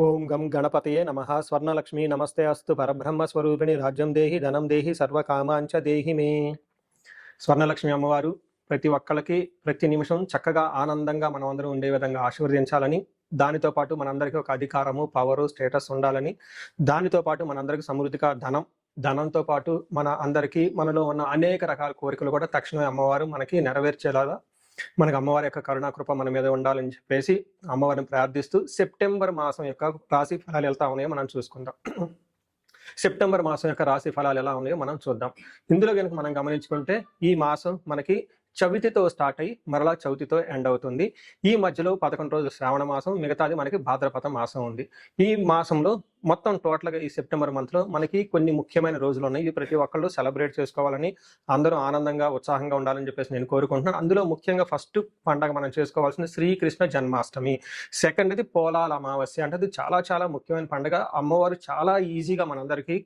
ఓం గం గణపతయే నమః. స్వర్ణలక్ష్మి నమస్తే అస్తు. పరబ్రహ్మ స్వరూపిణి రాజ్యం దేహి ధనం దేహి సర్వకామాంచ దేహి మే. స్వర్ణలక్ష్మి అమ్మవారు ప్రతి ఒక్కళ్ళకి ప్రతి నిమిషం చక్కగా ఆనందంగా మనం అందరం ఉండే విధంగా ఆశీర్వదించాలని, దానితో పాటు మనందరికీ ఒక అధికారము, పవరు, స్టేటస్ ఉండాలని, దానితో పాటు మనందరికీ సమృద్ధిగా ధనంతో పాటు మన అందరికీ మనలో ఉన్న అనేక రకాల కోరికలు కూడా తక్షణమే అమ్మవారు మనకి నెరవేర్చేలాగా మనకు అమ్మవారి యొక్క కరుణాకృప మన మీద ఉండాలని చెప్పేసి అమ్మవారిని ప్రార్థిస్తూ సెప్టెంబర్ మాసం యొక్క రాశి ఫలాలు ఎలా ఉన్నాయో మనం చూసుకుందాం. సెప్టెంబర్ మాసం యొక్క రాశి ఫలాలు ఎలా ఉన్నాయో మనం చూద్దాం. ఇందులో కనుక మనం గమనించుకుంటే ఈ మాసం మనకి చవితితో స్టార్ట్ అయ్యి మరలా చవితితో ఎండ్ అవుతుంది. ఈ మధ్యలో 11 రోజులు శ్రావణ మాసం, మిగతాది మనకి భాద్రపద మాసం ఉంది. ఈ మాసంలో మొత్తం టోటల్గా ఈ సెప్టెంబర్ మంత్లో మనకి కొన్ని ముఖ్యమైన రోజులు ఉన్నాయి. ఇవి ప్రతి ఒక్కళ్ళు సెలబ్రేట్ చేసుకోవాలని, అందరూ ఆనందంగా ఉత్సాహంగా ఉండాలని చెప్పేసి నేను కోరుకుంటున్నాను. అందులో ముఖ్యంగా ఫస్ట్ పండగ మనం చేసుకోవాల్సింది శ్రీకృష్ణ జన్మాష్టమి. సెకండ్ది పోలాల అమావాస్య. అంటే అది చాలా చాలా ముఖ్యమైన పండుగ. అమ్మవారు చాలా ఈజీగా మనందరికీ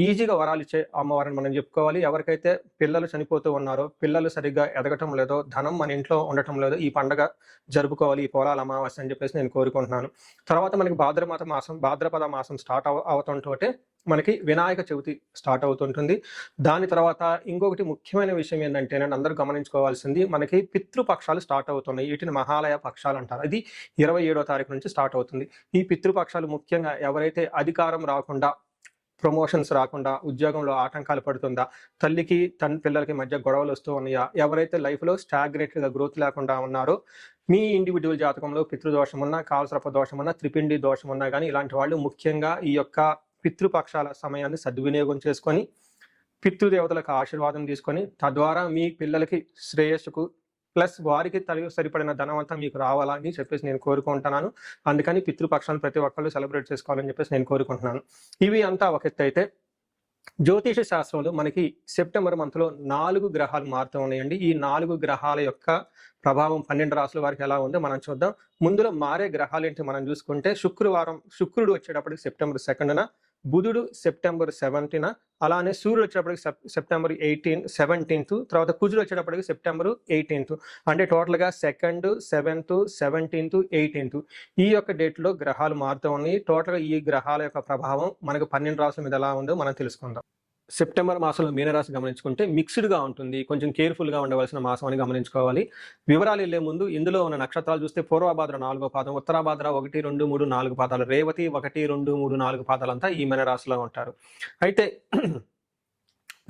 ఈజీగా వరాలు ఇచ్చే అమ్మవారిని మనం చెప్పుకోవాలి. ఎవరికైతే పిల్లలు చనిపోతూ ఉన్నారో, పిల్లలు సరిగ్గా ఎదగటం లేదో, ధనం మన ఇంట్లో ఉండటం లేదో, ఈ పండుగ జరుపుకోవాలి, ఈ పోలాల అమావాస్య అని చెప్పేసి నేను కోరుకుంటున్నాను. తర్వాత మనకి భాద్రపద మాసం స్టార్ట్ అవుతుంటే మనకి వినాయక చవితి స్టార్ట్ అవుతుంటుంది. దాని తర్వాత ఇంకొకటి ముఖ్యమైన విషయం ఏంటంటే, నేను అందరూ గమనించుకోవాల్సింది, మనకి పితృపక్షాలు స్టార్ట్ అవుతున్నాయి. వీటిని మహాలయ పక్షాలు అంటారు. ఇది 27వ తారీఖు నుంచి స్టార్ట్ అవుతుంది. ఈ పితృపక్షాలు ముఖ్యంగా ఎవరైతే అధికారం రాకుండా, ప్రమోషన్స్ రాకుండా, ఉద్యోగంలో ఆటంకాలు పడుతుందా, తల్లికి పిల్లలకి మధ్య గొడవలు వస్తూ ఉన్నాయా, ఎవరైతే లైఫ్లో స్టాగ్నేటెడ్గా గ్రోత్ లేకుండా ఉన్నారో, మీ ఇండివిజువల్ జాతకంలో పితృదోషం ఉన్నా, కాలసర్ప దోషం ఉన్నా, త్రిపిండి దోషం ఉన్నా కానీ ఇలాంటి వాళ్ళు ముఖ్యంగా ఈ యొక్క పితృపక్షాల సమయాన్ని సద్వినియోగం చేసుకొని పితృదేవతలకు ఆశీర్వాదం తీసుకొని తద్వారా మీ పిల్లలకి శ్రేయస్సుకు ప్లస్ వారికి సరిపడిన ధనం అంతా మీకు రావాలని చెప్పేసి నేను కోరుకుంటున్నాను. అందుకని పితృపక్షాలను ప్రతి ఒక్కళ్ళు సెలబ్రేట్ చేసుకోవాలని చెప్పేసి నేను కోరుకుంటున్నాను. ఇవి అంతా ఒక ఎత్తు అయితే, జ్యోతిష శాస్త్రంలో మనకి సెప్టెంబర్ మంత్లో 4 గ్రహాలు మారుతూ ఉన్నాయండి. ఈ 4 గ్రహాల యొక్క ప్రభావం 12 రాసుల వారికి ఎలా ఉందో మనం చూద్దాం. ముందులో మారే గ్రహాలు ఏంటి మనం చూసుకుంటే, శుక్రుడు వచ్చేటప్పటికి సెప్టెంబర్ 2న, బుధుడు సెప్టెంబర్ 7న, అలానే సూర్యుడు వచ్చేటప్పటికి సెప్టెంబర్ 17th, తర్వాత కుజుడు వచ్చేటప్పటికి సెప్టెంబర్ 18th. అంటే టోటల్గా 2nd, 7th, 17th, 18th ఈ యొక్క డేట్లో గ్రహాలు మారుతూ ఉన్నాయి. టోటల్గా ఈ గ్రహాల యొక్క ప్రభావం మనకు 12 రాసుల మీద ఎలా ఉందో మనం తెలుసుకుందాం. సెప్టెంబర్ మాసంలో మీనరాశి గమనించుకుంటే మిక్స్డ్గా ఉంటుంది. కొంచెం కేర్ఫుల్గా ఉండవలసిన మాసం అని గమనించుకోవాలి. వివరాలు వెళ్ళే ముందు ఇందులో ఉన్న నక్షత్రాలు చూస్తే పూర్వభాద్ర 4వ పాదం, ఉత్తరాభాద్ర 1, 2, 3, 4 పాదాలు, రేవతి 1, 2, 3, 4 పాదాలంతా ఈ మీనరాశిలో ఉంటారు. అయితే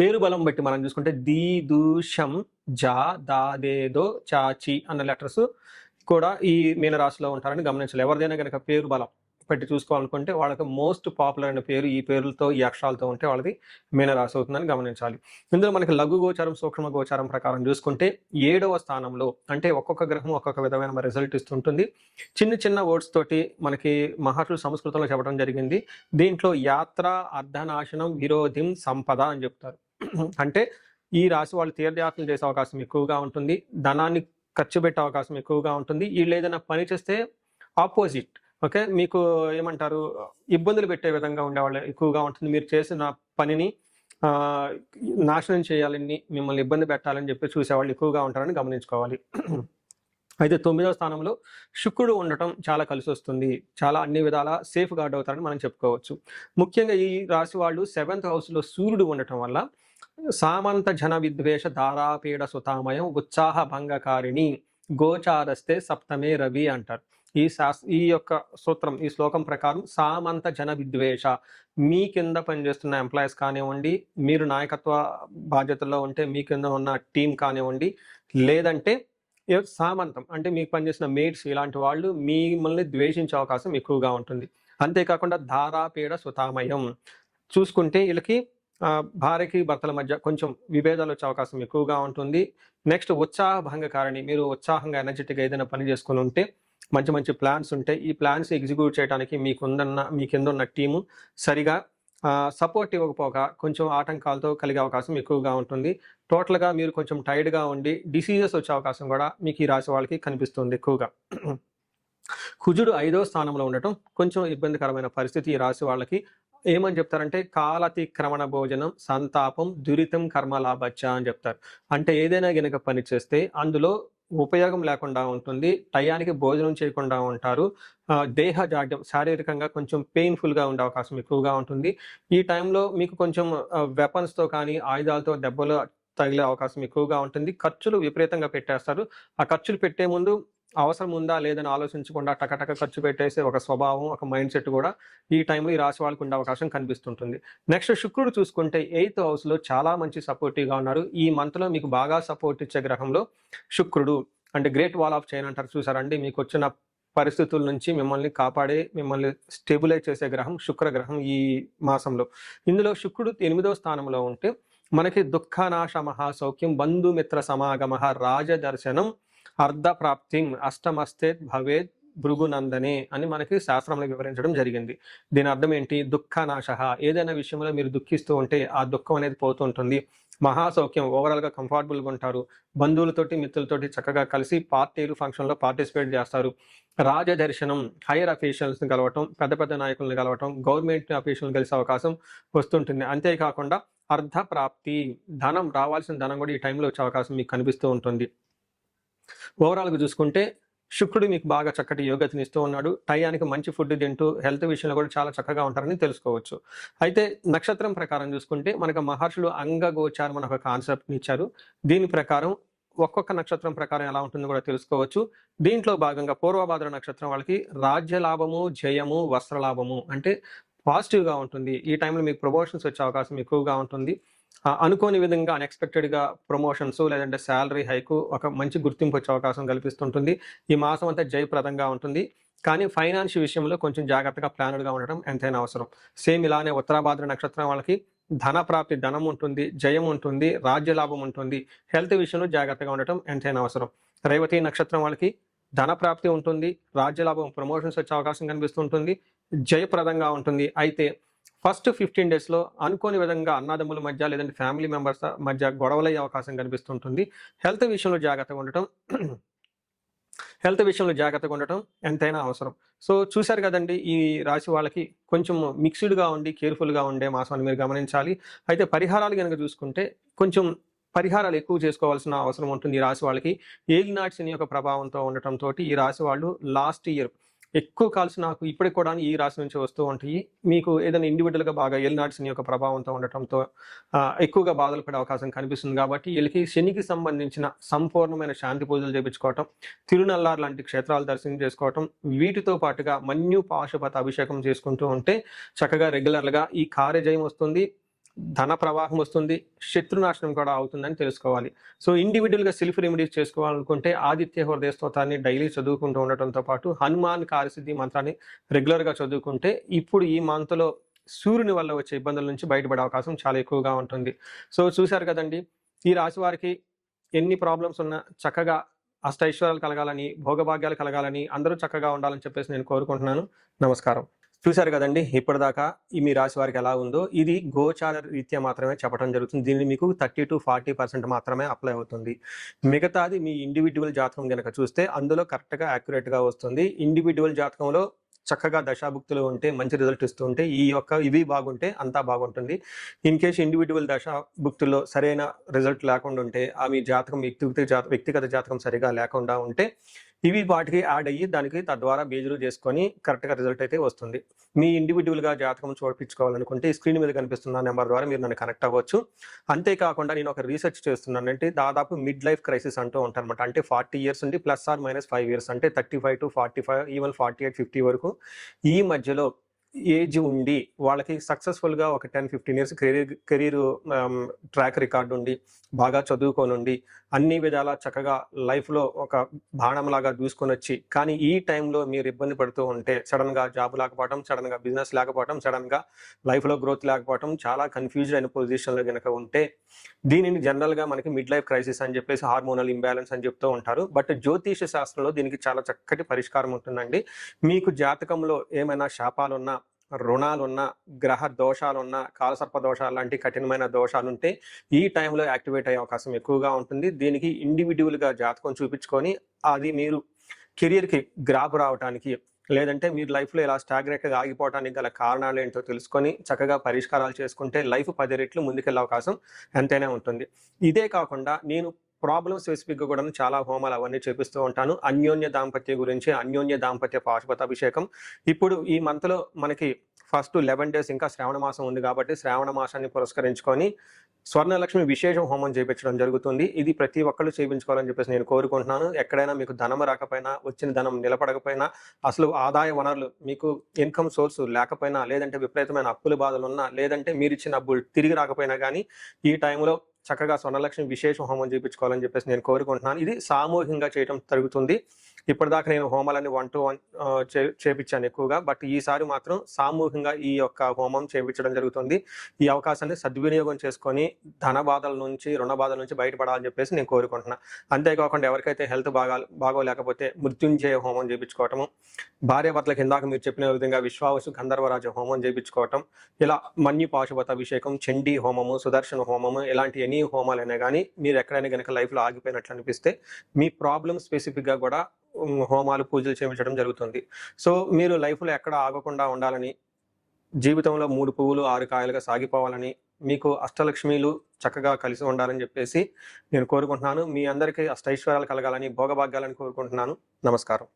పేరు బలం బట్టి మనం చూసుకుంటే దీ, దు, షం, జా, దా, దే, దో, చా, చి అన్న లెటర్స్ కూడా ఈ మీనరాశిలో ఉంటారని గమనించాలి. ఎవరిదైనా కనుక పేరు బలం పెట్టి చూసుకోవాలనుకుంటే వాళ్ళకి మోస్ట్ పాపులర్ అయిన పేరు ఈ పేర్లతో, ఈ అక్షరాలతో ఉంటే వాళ్ళది మీనరాశి అవుతుందని గమనించాలి. ఇందులో మనకి లఘు గోచారం, సూక్ష్మ గోచారం ప్రకారం చూసుకుంటే 7వ స్థానంలో, అంటే ఒక్కొక్క గ్రహం ఒక్కొక్క విధమైన రిజల్ట్ ఇస్తుంటుంది. చిన్న చిన్న వర్డ్స్ తోటి మనకి మహర్షులు సంస్కృతంలో చెప్పడం జరిగింది. దీంట్లో యాత్ర, అర్ధనాశనం, విరోధిం, సంపద అని చెప్తారు. అంటే ఈ రాశి వాళ్ళు తీర్థయాత్రలు చేసే అవకాశం ఎక్కువగా ఉంటుంది, ధనాన్ని ఖర్చు పెట్టే అవకాశం ఎక్కువగా ఉంటుంది. వీళ్ళు ఏదైనా పని చేస్తే ఆపోజిట్, ఓకే, మీకు ఏమంటారు, ఇబ్బందులు పెట్టే విధంగా ఉండేవాళ్ళు ఎక్కువగా ఉంటుంది. మీరు చేసిన పనిని నాశనం చేయాలని, మిమ్మల్ని ఇబ్బంది పెట్టాలని చెప్పి చూసేవాళ్ళు ఎక్కువగా ఉంటారని గమనించుకోవాలి. అయితే 9వ స్థానంలో శుక్రుడు ఉండటం చాలా కలిసి వస్తుంది. చాలా అన్ని విధాలా సేఫ్ గార్డ్ అవుతారని మనం చెప్పుకోవచ్చు. ముఖ్యంగా ఈ రాశి వాళ్ళు 7th హౌస్లో సూర్యుడు ఉండటం వల్ల సామంత జన విద్వేష ధారాపీడ సుతామయం ఉత్సాహ భంగకారిణి గోచారస్తే సప్తమే రవి అంటారు. ఈ యొక్క సూత్రం, ఈ శ్లోకం ప్రకారం సామంత జన విద్వేష, మీ కింద పనిచేస్తున్న ఎంప్లాయీస్ కానివ్వండి, మీరు నాయకత్వ బాధ్యతల్లో ఉంటే మీ కింద ఉన్న టీం కానివ్వండి, లేదంటే సామంతం అంటే మీకు పనిచేసిన మేట్స్, ఇలాంటి వాళ్ళు మిమ్మల్ని ద్వేషించే అవకాశం ఎక్కువగా ఉంటుంది. అంతేకాకుండా ధారాపీడ సుతామయం చూసుకుంటే వీళ్ళకి భార్యకి భర్తల మధ్య కొంచెం విభేదాలు వచ్చే అవకాశం ఎక్కువగా ఉంటుంది. నెక్స్ట్ ఉత్సాహ భంగకారిణి, మీరు ఉత్సాహంగా ఎనర్జెటిక్గా ఏదైనా పని చేసుకుని ఉంటే, మంచి మంచి ప్లాన్స్ ఉంటాయి, ఈ ప్లాన్స్ ఎగ్జిక్యూట్ చేయడానికి మీ కింద ఉన్న టీము సరిగా సపోర్ట్ ఇవ్వకపోగా కొంచెం ఆటంకాలతో కలిగే అవకాశం ఎక్కువగా ఉంటుంది. టోటల్గా మీరు కొంచెం టైర్డ్గా ఉండి డిసీజెస్ వచ్చే అవకాశం కూడా మీకు ఈ రాశి వాళ్ళకి కనిపిస్తుంది ఎక్కువగా. కుజుడు 5వ స్థానంలో ఉండటం కొంచెం ఇబ్బందికరమైన పరిస్థితి ఈ రాశి వాళ్ళకి. ఏమని చెప్తారంటే కాలతిక్రమణ భోజనం, సంతాపం, దురితం, కర్మలాభచ్చ అని చెప్తారు. అంటే ఏదైనా గనక పని చేస్తే అందులో ఉపయోగం లేకుండా ఉంటుంది. టయానికి భోజనం చేయకుండా ఉంటారు. దేహ జాడ్యం శారీరకంగా కొంచెం పెయిన్‌ఫుల్‌గా ఉండే అవకాశం ఎక్కువగా ఉంటుంది. ఈ టైంలో మీకు కొంచెం వెపన్స్‌తో కానీ, ఆయుధాలతో దెబ్బలు తగిలే అవకాశం ఎక్కువగా ఉంటుంది. ఖర్చులు విపరీతంగా పెట్టేస్తారు. ఆ ఖర్చులు పెట్టే ముందు అవసరం ఉందా? లేదని ఆలోచించకుండా టకటక ఖర్చు పెట్టేసే ఒక స్వభావం, ఒక మైండ్ సెట్ గూడా ఈ టైంలో ఈ రాశి వాళ్ళకి ఉండే అవకాశం కనిపిస్తుంటుంది. నెక్స్ట్ శుక్రుడు చూసుకుంటే 8థ్ హౌస్‌లో చాలా మంచి సపోర్టివ్‌గా ఉన్నారు. ఈ మంత్‌లో మీకు బాగా సపోర్ట్ ఇచ్చే గ్రహంలో శుక్రుడు. అంటే గ్రేట్ వాల్ ఆఫ్ చైన్ అంటారు చూసారండి? మీకొచ్చిన పరిస్థితుల నుంచి మిమ్మల్ని కాపాడే, మిమ్మల్ని స్టెబిలైజ్ చేసే గ్రహం శుక్ర గ్రహం ఈ మాసంలో. ఇందులో శుక్రుడు 8వ స్థానంలో ఉంటే మనకి దుఃఖనాశ మహాసౌఖ్యం, బంధుమిత్ర సమాగమః, రాజదర్శనం, అర్ధప్రాప్తిం, అష్టమస్తేత్ భవేత్ భృగునందనే అని మనకి శాస్త్రంలో వివరించడం జరిగింది. దీని అర్థం ఏంటి? దుఃఖనాశః, ఏదైనా విషయంలో మీరు దుఃఖిస్తూ ఉంటే ఆ దుఃఖం అనేది పోతూ ఉంటుంది. మహాసౌఖ్యం, ఓవరాల్‌గా కంఫర్టబుల్‌గా ఉంటారు. బంధువులతోటి, మిత్రులతోటి చక్కగా కలిసి పార్టీలు, ఫంక్షన్‌లో పార్టిసిపేట్ చేస్తారు. రాజదర్శనం, హైయర్ అఫీషియల్స్‌ని కలవటం, పెద్ద పెద్ద నాయకుల్ని కలవటం, గవర్నమెంట్ అఫీషియల్‌ని కలిసే అవకాశం వస్తుంటుంది. అంతేకాకుండా అర్ధప్రాప్తి, ధనం రావాల్సిన ధనం కూడా ఈ టైంలో వచ్చే అవకాశం మీకు కనిపిస్తూ ఉంటుంది. ఓవరాల్‌గా చూసుకుంటే శుక్రుడు మీకు బాగా చక్కటి యోగతనిస్తూ ఉన్నాడు. టయానికి మంచి ఫుడ్ తింటూ హెల్త్ విషయంలో కూడా చాలా చక్కగా ఉంటారని తెలుసుకోవచ్చు. అయితే నక్షత్రం ప్రకారం చూసుకుంటే మనకు మహర్షులు అంగగోచారం అని ఒక కాన్సెప్ట్‌ని ఇచ్చారు. దీని ప్రకారం ఒక్కొక్క నక్షత్రం ప్రకారం ఎలా ఉంటుందో కూడా తెలుసుకోవచ్చు. దీంట్లో భాగంగా పూర్వభాద్ర నక్షత్రం వాళ్ళకి రాజ్యలాభము, జయము, వస్త్రలాభము అంటే పాజిటివ్‌గా ఉంటుంది. ఈ టైంలో మీకు ప్రమోషన్స్ వచ్చే అవకాశం ఎక్కువగా ఉంటుంది. అనుకోని విధంగా అన్‌ఎక్స్‌పెక్టెడ్‌గా ప్రమోషన్స్ లేదంటే సాలరీ హైకు ఒక మంచి గుర్తింపు వచ్చే అవకాశం కల్పిస్తుంటుంది. ఈ మాసం అంతా జయప్రదంగా ఉంటుంది. కానీ ఫైనాన్స్ విషయంలో కొంచెం జాగ్రత్తగా ప్లాన్డ్‌గా ఉండడం ఎంతైనా అవసరం. సేమ్ ఇలానే ఉత్తరాభాద్ర నక్షత్రం వాళ్ళకి ధన ప్రాప్తి, ధనం ఉంటుంది, జయం ఉంటుంది, రాజ్య లాభం ఉంటుంది. హెల్త్ విషయంలో జాగ్రత్తగా ఉండటం ఎంతైనా అవసరం. రేవతి నక్షత్రం వాళ్ళకి ధన ప్రాప్తి ఉంటుంది, రాజ్య లాభం, ప్రమోషన్స్ వచ్చే అవకాశం కనిపిస్తుంటుంది, జయప్రదంగా ఉంటుంది. అయితే ఫస్ట్ 15 డేస్‌లో అనుకోని విధంగా అన్నాదమ్ముల మధ్య లేదంటే ఫ్యామిలీ మెంబర్స్ మధ్య గొడవలయ్యే అవకాశం కనిపిస్తుంటుంది. హెల్త్ విషయంలో జాగ్రత్తగా ఉండటం హెల్త్ విషయంలో జాగ్రత్తగా ఉండటం ఎంతైనా అవసరం. సో, చూసారు గదండీ! ఈ రాశి వాళ్ళకి కొంచెం మిక్స్‌డ్‌గా ఉండి కేర్‌ఫుల్‌గా ఉండే మాసం అని మీరు గమనించాలి. అయితే పరిహారాలు గనక చూసుకుంటే కొంచెం పరిహారాలు ఎక్కువ చేసుకోవాల్సిన అవసరం ఉంటుంది ఈ రాశి వాళ్ళకి. ఏలినాటి శని యొక్క ప్రభావంతో ఉండటంతోటి ఈ రాశి వాళ్ళు లాస్ట్ ఇయర్ ఎక్కువ కాల్స్ నాకు ఇప్పటికి కూడా ఈ రాశి నుంచి వస్తూ ఉంటాయి. మీకు ఏదైనా ఇండివిడ్యువల్‌గా బాగా ఏలినాటి శని యొక్క ప్రభావంతో ఉండటంతో ఎక్కువగా బాధలు పడే అవకాశం కనిపిస్తుంది కాబట్టి ఈళ్ళకి శనికి సంబంధించిన సంపూర్ణమైన శాంతి పూజలు చేపించుకోవటం, తిరునల్లారు లాంటి క్షేత్రాలు దర్శనం చేసుకోవటం, వీటితో పాటుగా మన్యు పాశుపత అభిషేకం చేసుకుంటూ ఉంటే చక్కగా రెగ్యులర్‌గా ఈ కార్యజయం వస్తుంది. ధన ప్రవాహం వస్తుంది. శత్రునాశనం కూడా అవుతుందని తెలుసుకోవాలి. సో, ఇండివిడ్యువల్‌గా సెల్ఫ్ రెమెడీస్ చేసుకోవాలనుకుంటే ఆదిత్య హృదయ స్తోత్రాన్ని డైలీ చదువుకుంటూ ఉండటంతో పాటు హనుమాన్ కార్యసిద్ధి మంత్రాన్ని రెగ్యులర్‌గా చదువుకుంటే ఇప్పుడు ఈ మంత్‌లో సూర్యుని వల్ల వచ్చే ఇబ్బందుల నుంచి బయటపడే అవకాశం చాలా ఎక్కువగా ఉంటుంది. సో, చూసారు కదండీ! ఈ రాశి వారికి ఎన్ని ప్రాబ్లమ్స్ ఉన్నా చక్కగా అష్టైశ్వర్యాలు కలగాలని, భోగభాగ్యాలు కలగాలని, అందరూ చక్కగా ఉండాలని చెప్పేసి నేను కోరుకుంటున్నాను. నమస్కారం. చూసారు కదండీ! ఇప్పటిదాకా ఈ మీ రాశి వారికి ఎలా ఉందో, ఇది గోచార రీత్యా మాత్రమే చెప్పడం జరుగుతుంది. దీనిని మీకు 30-40% మాత్రమే అప్లై అవుతుంది. మిగతాది మీ ఇండివిడ్యువల్ జాతకం గనక చూస్తే అందులో కరెక్ట్‌గా యాక్యురేట్‌గా వస్తుంది. ఇండివిడ్యువల్ జాతకంలో చక్కగా దశాభుక్తులు ఉంటే మంచి రిజల్ట్ ఇస్తూ ఉంటే ఇవి బాగుంటే అంతా బాగుంటుంది. ఇన్‌కేస్ ఇండివిడ్యువల్ దశాభుక్తుల్లో సరైన రిజల్ట్ లేకుండా ఉంటే మీ జాతకం వ్యక్తిగత జాతకం సరిగా లేకుండా ఉంటే ఇవి వాటికి యాడ్ అయ్యి దానికి తద్వారా బేజులు చేసుకొని కరెక్ట్‌గా రిజల్ట్ అయితే వస్తుంది. మీ ఇండివిడ్యువల్‌గా జాతకం చూపించుకోవాలనుకుంటే ఈ స్క్రీన్ మీద కనిపిస్తున్న నెంబర్ ద్వారా మీరు నన్ను కనెక్ట్ అవ్వచ్చు. అంతేకాకుండా నేను ఒక రీసెర్చ్ చేస్తున్నాను. అంటే దాదాపు మిడ్ లైఫ్ క్రైసిస్ అంటూ ఉంటారన్నమాట. అంటే 40 ఇయర్స్ నుండి +/- 5 ఇయర్స్ అంటే 35-45 ఈవెన్ 48-50 వరకు ఈ మధ్యలో ఏజ్ ఉండి వాళ్ళకి సక్సెస్‌ఫుల్‌గా ఒక 10-15 ఇయర్స్ కెరీర్ ట్రాక్ రికార్డ్ ఉండి, బాగా చదువుకొనుండి, అన్ని విధాలా చక్కగా లైఫ్‌లో ఒక బాణంలాగా దూసుకొనొచ్చి, కానీ ఈ టైంలో మీరు ఇబ్బంది పడుతూ ఉంటే సడెన్‌గా జాబ్ లేకపోవటం, సడెన్‌గా బిజినెస్ లేకపోవటం, సడెన్‌గా లైఫ్‌లో గ్రోత్ లేకపోవటం, చాలా కన్‌ఫ్యూజ్డ్ అయిన పొజిషన్‌లో గనక ఉంటే దీనిని జనరల్‌గా మనకి మిడ్ లైఫ్ క్రైసిస్ అని చెప్పేసి హార్మోనల్ ఇంబాలెన్స్ అని చెప్తూ ఉంటారు. బట్ జ్యోతిష శాస్త్రంలో దీనికి చాలా చక్కటి పరిష్కారం ఉంటుందండి. మీకు జాతకంలో ఏమైనా శాపాలున్నా, రుణాలున్నా, గ్రహ దోషాలున్నా, కాలసర్ప దోషాలు లాంటి కఠినమైన దోషాలుంటే ఈ టైంలో యాక్టివేట్ అయ్యే అవకాశం ఎక్కువగా ఉంటుంది. దీనికి ఇండివిడ్యువల్‌గా జాతకం చూపించుకొని అది మీరు కెరియర్‌కి గ్రాప్ రావటానికి లేదంటే మీరు లైఫ్‌లో ఇలా స్టాగ్నేట్‌గా ఆగిపోవటానికి గల కారణాలేంటో తెలుసుకొని చక్కగా పరిష్కారాలు చేసుకుంటే లైఫ్ 10 రెట్లు ముందుకెళ్ళే అవకాశం ఎంతైనా ఉంటుంది. ఇదే కాకుండా నేను ప్రాబ్లమ్ స్పెసిఫిక్‌గా కూడాను చాలా హోమాలు అవన్నీ చేపిస్తూ ఉంటాను. అన్యోన్య దాంపత్యం గురించి, అన్యోన్య దాంపత్య పాశుపతాభిషేకం. ఇప్పుడు ఈ మంత్‌లో మనకి ఫస్ట్ 11 డేస్ ఇంకా శ్రావణ మాసం ఉంది కాబట్టి, శ్రావణ మాసాన్ని పురస్కరించుకొని స్వర్ణలక్ష్మి విశేషం హోమం చేపించడం జరుగుతుంది. ఇది ప్రతి ఒక్కళ్ళు చేపించుకోవాలని చెప్పేసి నేను కోరుకుంటున్నాను. ఎక్కడైనా మీకు ధనం రాకపోయినా, వచ్చిన ధనం నిలబడకపోయినా, అసలు ఆదాయ వనరులు మీకు ఇన్‌కమ్ సోర్స్ లేకపోయినా, లేదంటే విపరీతమైన అప్పుల బాధలున్నా, లేదంటే మీరిచ్చిన డబ్బులు తిరిగి రాకపోయినా గానీ, ఈ టైంలో చక్కగా స్వర్ణలక్ష్మి విశేష హోమం చేపించుకోవాలని చెప్పేసి నేను కోరుకుంటున్నాను. ఇది సామూహికంగా చేయటం జరుగుతుంది. ఇప్పటిదాకా నేను హోమాలన్నీ 1 to 1 చేపిచ్చాను ఎక్కువగా. బట్ ఈసారి మాత్రం సామూహికంగా ఈ యొక్క హోమం చేపించడం జరుగుతుంది. ఈ అవకాశాన్ని సద్వినియోగం చేసుకొని ధన బాధల నుంచి, రుణ బాధల నుంచి బయటపడాలని చెప్పేసి నేను కోరుకుంటున్నా. అంతేకాకుండా ఎవరికైతే హెల్త్ బాగోలేకపోతే మృత్యుంజయ హోమం చేపించుకోవటము, భార్యాభర్తలకు ఇందాక మీరు చెప్పిన విధంగా విశ్వావసు గంధర్వరాజ హోమం చేపించుకోవటం, ఇలా మన్యు పాశుపత అభిషేకం, చండీ హోమము, సుదర్శన హోమము ఇలాంటి ఎనీ హోమాలైనా గానీ మీరు ఎక్కడైనా గనక లైఫ్‌లో ఆగిపోయినట్లు అనిపిస్తే మీ ప్రాబ్లమ్ స్పెసిఫిక్‌గా గూడా హోమాలు, పూజలు చేపించడం జరుగుతుంది. సో, మీరు లైఫ్‌లో ఎక్కడ ఆగకుండా ఉండాలని, జీవితంలో 3 పువ్వులు 6 కాయలుగా సాగిపోవాలని, మీకు అష్టలక్ష్మీలు చక్కగా కలిసి ఉండాలని జెప్పేసి నేను కోరుకుంటున్నాను. మీ అందరికీ అష్టైశ్వర్యాలు కలగాలని, భోగభాగ్యాలని కోరుకుంటున్నాను. నమస్కారం.